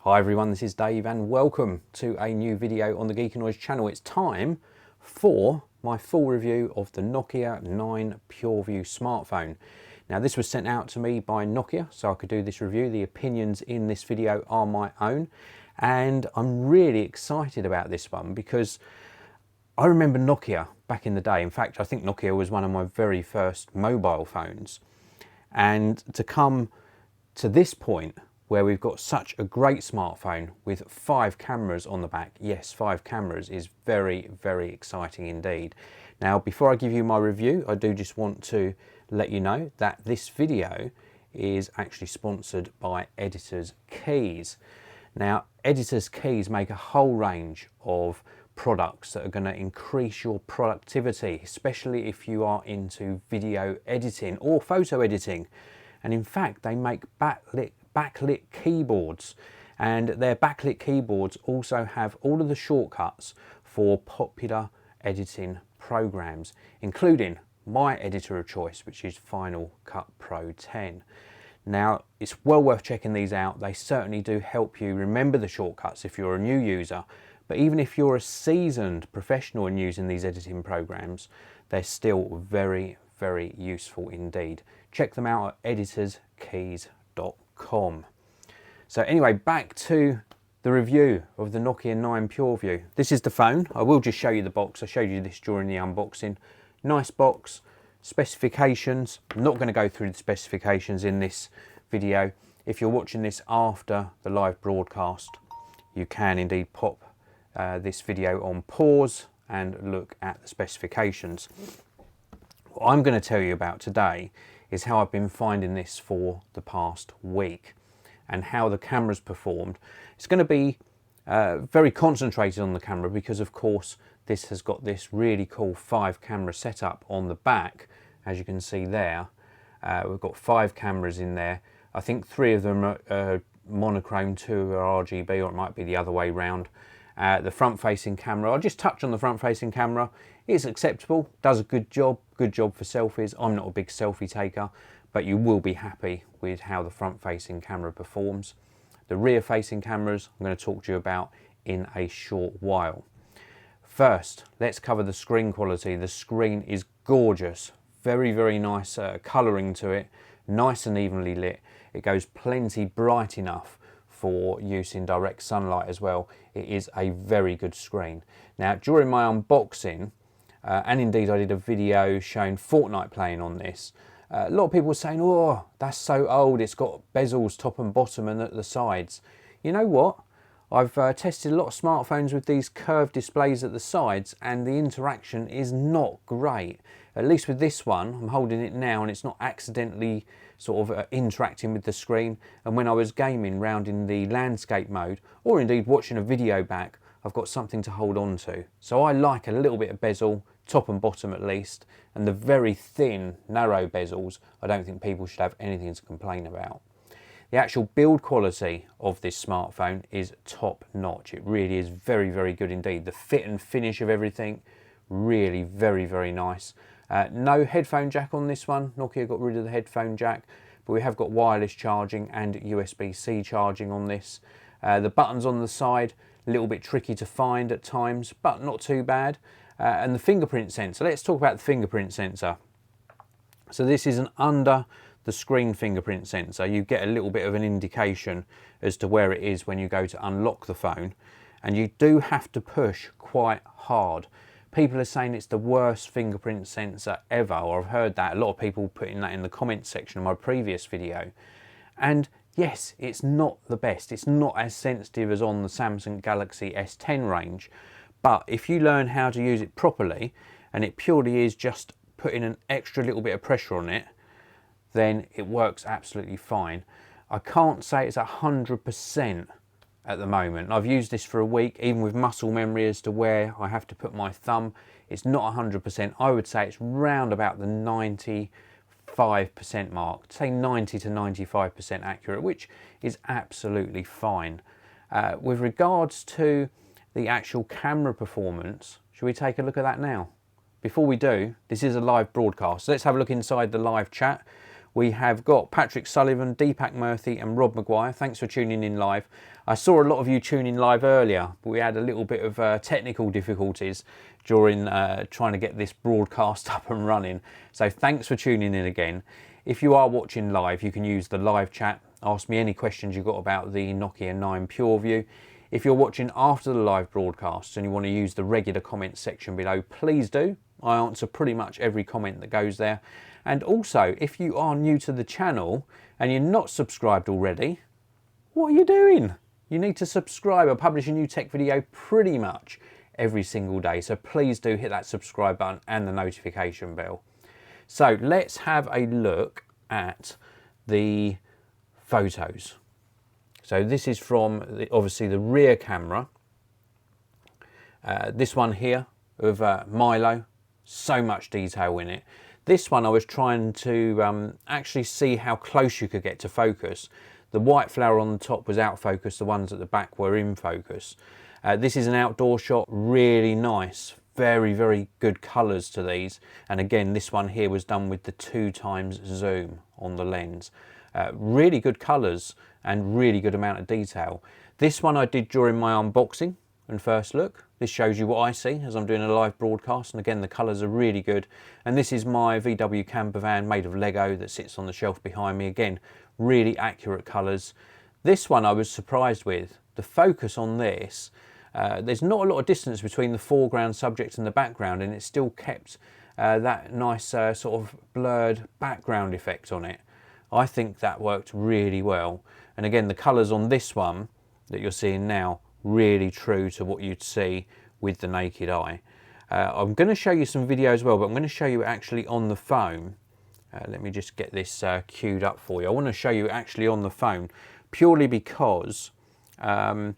Hi everyone, this is Dave and welcome to a new video on the Geekanoids channel. It's time for my full review of the Nokia 9 PureView smartphone. Now this was sent out to me by Nokia so I could do this review. The opinions in this video are my own and I'm really excited about this one because I remember Nokia back in the day. In fact, I think Nokia was one of my very first mobile phones, and to come to this point where we've got such a great smartphone with 5 cameras on the back. Yes, 5 cameras is very, very exciting indeed. Now, before I give you my review, I do just want to let you know that this video is actually sponsored by Editor's Keys. Now, Editor's Keys make a whole range of products that are going to increase your productivity, especially if you are into video editing or photo editing. And in fact, they make backlit keyboards, and their backlit keyboards also have all of the shortcuts for popular editing programs, including my editor of choice, which is Final Cut Pro 10. Now, it's well worth checking these out. They certainly do help you remember the shortcuts if you're a new user, but even if you're a seasoned professional in using these editing programs, they're still very, very useful indeed. Check them out at editorskeys.com. So anyway, back to the review of the Nokia 9 PureView. This is the phone. I will just show you the box. I showed you this during the unboxing. Nice box, specifications. I'm not going to go through the specifications in this video. If you're watching this after the live broadcast, you can indeed pop this video on pause and look at the specifications. What I'm going to tell you about today is how I've been finding this for the past week and how the camera's performed. It's going to be very concentrated on the camera because of course this has got this really cool 5 camera setup on the back. As you can see there, we've got 5 cameras in there. I think 3 of them are monochrome, 2 are RGB, or it might be the other way round. The front facing camera, I'll just touch on the front facing camera. It's acceptable, does a good job for selfies. I'm not a big selfie taker, but you will be happy with how the front facing camera performs. The rear facing cameras I'm going to talk to you about in a short while. First, let's cover the screen quality. The screen is gorgeous, very, very nice colouring to it, nice and evenly lit. It goes plenty bright enough for use in direct sunlight as well. It is a very good screen. Now, during my unboxing, and indeed I did a video showing Fortnite playing on this, a lot of people were saying, oh, that's so old, it's got bezels top and bottom and at the sides. You know what? I've tested a lot of smartphones with these curved displays at the sides and the interaction is not great. At least with this one, I'm holding it now and it's not accidentally sort of interacting with the screen. And when I was gaming round in the landscape mode, or indeed watching a video back, I've got something to hold on to. So I like a little bit of bezel, top and bottom at least, and the very thin, narrow bezels, I don't think people should have anything to complain about. The actual build quality of this smartphone is top notch. It really is very, very good indeed. The fit and finish of everything, really very, very nice. No headphone jack on this one. Nokia got rid of the headphone jack, but we have got wireless charging and USB-C charging on this. The buttons on the side, a little bit tricky to find at times, but not too bad. And the fingerprint sensor. Let's talk about the fingerprint sensor. So this is an under the screen fingerprint sensor. You get a little bit of an indication as to where it is when you go to unlock the phone, and you do have to push quite hard. People are saying it's the worst fingerprint sensor ever, or I've heard that, a lot of people putting that in the comments section of my previous video. And yes, it's not the best. It's not as sensitive as on the Samsung Galaxy S10 range, but if you learn how to use it properly, and it purely is just putting an extra little bit of pressure on it, then it works absolutely fine. I can't say it's 100% at the moment. I've used this for a week, even with muscle memory as to where I have to put my thumb. It's not 100%. I would say it's round about the 95% mark, say 90 to 95% accurate, which is absolutely fine. With regards to the actual camera performance, should we take a look at that now? Before we do, this is a live broadcast, so let's have a look inside the live chat. We have got Patrick Sullivan, Deepak Murthy and Rob Maguire. Thanks for tuning in live. I saw a lot of you tune in live earlier, but we had a little bit of technical difficulties during trying to get this broadcast up and running. So thanks for tuning in again. If you are watching live, you can use the live chat. Ask me any questions you've got about the Nokia 9 PureView. If you're watching after the live broadcast and you want to use the regular comment section below, please do. I answer pretty much every comment that goes there. And also, if you are new to the channel and you're not subscribed already, what are you doing? You need to subscribe. I publish a new tech video pretty much every single day. So please do hit that subscribe button and the notification bell. So let's have a look at the photos. So this is from obviously the rear camera. This one here of Milo, so much detail in it. This one I was trying to actually see how close you could get to focus. The white flower on the top was out focus, the ones at the back were in focus. This is an outdoor shot, really nice, very, very good colours to these. And again, this one here was done with the 2x zoom on the lens. Really good colours and really good amount of detail. This one I did during my unboxing and first look. This shows you what I see as I'm doing a live broadcast, and again the colours are really good. And this is my VW camper van made of Lego that sits on the shelf behind me. Again, really accurate colours. This one I was surprised with. The focus on this, there's not a lot of distance between the foreground subject and the background, and it still kept that nice sort of blurred background effect on it. I think that worked really well. And again, the colours on this one that you're seeing now, really true to what you'd see with the naked eye. I'm going to show you some video as well, but I'm going to show you actually on the phone. Let me just get this queued up for you. I want to show you actually on the phone, purely because I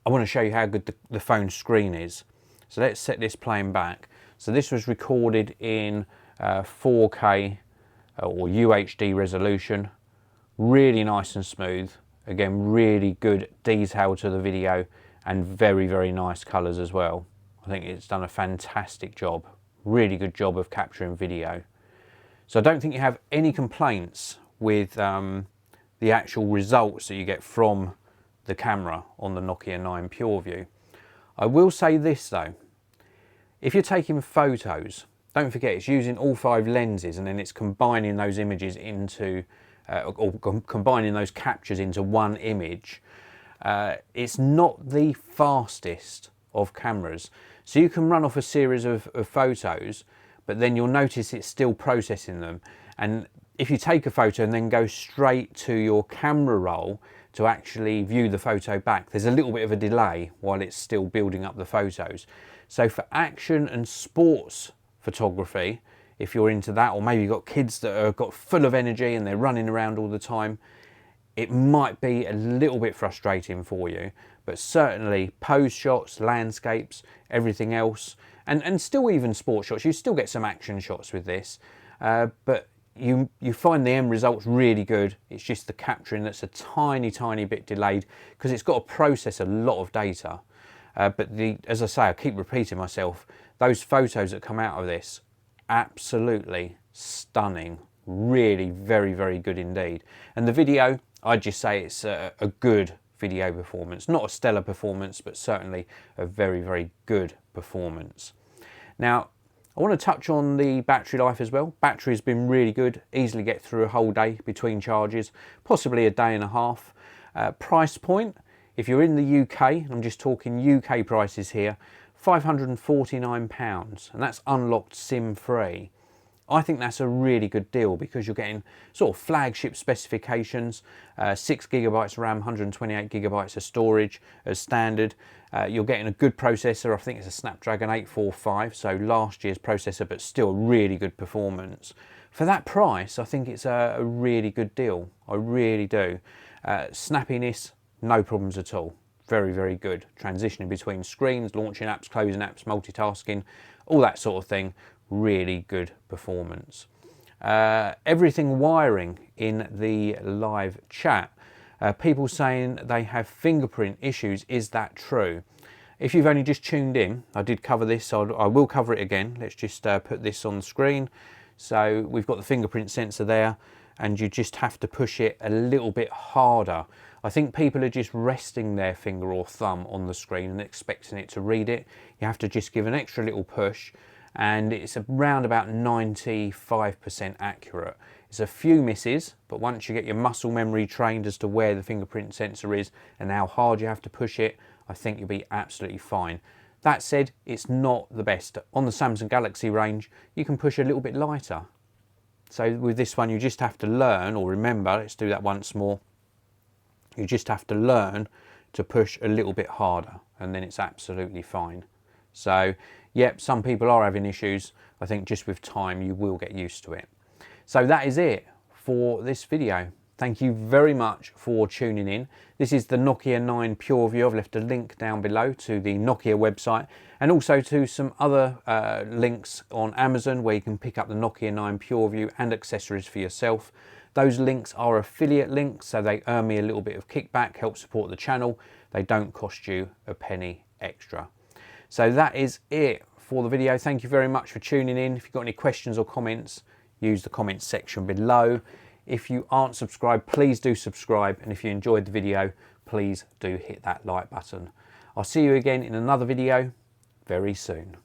want to show you how good the phone screen is. So let's set this playing back. So this was recorded in 4K or UHD resolution, really nice and smooth. Again, really good detail to the video and very, very nice colours as well. I think it's done a fantastic job, really good job of capturing video. So I don't think you have any complaints with the actual results that you get from the camera on the Nokia 9 PureView. I will say this though, if you're taking photos, don't forget it's using all 5 lenses and then it's combining those images into or combining those captures into one image. It's not the fastest of cameras. So you can run off a series of photos, but then you'll notice it's still processing them. And if you take a photo and then go straight to your camera roll to actually view the photo back, there's a little bit of a delay while it's still building up the photos. So for action and sports photography, if you're into that, or maybe you've got kids that are got full of energy and they're running around all the time, it might be a little bit frustrating for you. But certainly pose shots, landscapes, everything else, and still even sports shots, you still get some action shots with this, but you find the end results really good. It's just the capturing that's a tiny bit delayed because it's got to process a lot of data. But as I say, I keep repeating myself, those photos that come out of this, absolutely stunning, really very, very good indeed. And the video, I'd just say it's a good video performance, not a stellar performance, but certainly a very, very good performance. Now, I want to touch on the battery life as well. Battery's been really good, easily get through a whole day between charges, possibly a day and a half. Price point, if you're in the UK, I'm just talking UK prices here, £549, and that's unlocked SIM free. I think that's a really good deal because you're getting sort of flagship specifications, 6 GB RAM, 128 GB of storage as standard. You're getting a good processor. I think it's a Snapdragon 845, so last year's processor, but still really good performance. For that price, I think it's a really good deal. I really do. Snappiness, no problems at all. Very, very good. Transitioning between screens, launching apps, closing apps, multitasking, all that sort of thing. Really good performance. Everything wiring in the live chat. People saying they have fingerprint issues. Is that true? If you've only just tuned in, I did cover this, so I will cover it again. Let's just put this on the screen. So we've got the fingerprint sensor there, and you just have to push it a little bit harder. I think people are just resting their finger or thumb on the screen and expecting it to read it. You have to just give an extra little push, and it's around about 95% accurate. It's a few misses, but once you get your muscle memory trained as to where the fingerprint sensor is and how hard you have to push it, I think you'll be absolutely fine. That said, it's not the best. On the Samsung Galaxy range, you can push a little bit lighter. So with this one, you just have to learn, or remember, let's do that once more. You just have to learn to push a little bit harder, and then it's absolutely fine. So, yep, some people are having issues. I think just with time, you will get used to it. So that is it for this video. Thank you very much for tuning in. This is the Nokia 9 PureView. I've left a link down below to the Nokia website, and also to some other links on Amazon where you can pick up the Nokia 9 PureView and accessories for yourself. Those links are affiliate links, so they earn me a little bit of kickback, help support the channel. They don't cost you a penny extra. So that is it for the video. Thank you very much for tuning in. If you've got any questions or comments, use the comments section below. If you aren't subscribed, please do subscribe. And if you enjoyed the video, please do hit that like button. I'll see you again in another video very soon.